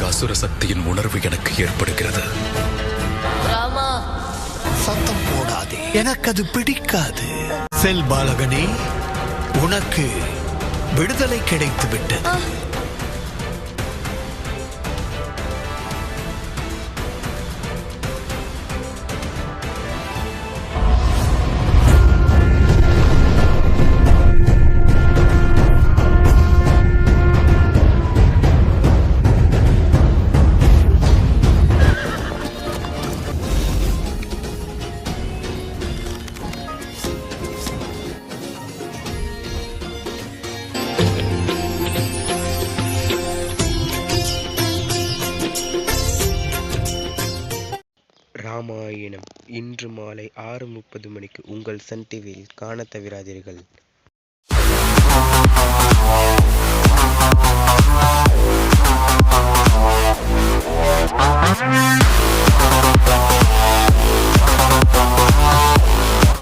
அசுர சக்தியின் உணர்வு எனக்கு ஏற்படுகிறது. ராமா, சத்தம் போடாதே, எனக்கு அது பிடிக்காது. செல் பாலகனே, உனக்கு விடுதலை கிடைத்து விட்டது. ராமாயணம் இன்று மாலை 6:30 மணிக்கு உங்கள் சன் டிவியில் காணத் தவறாதீர்கள்.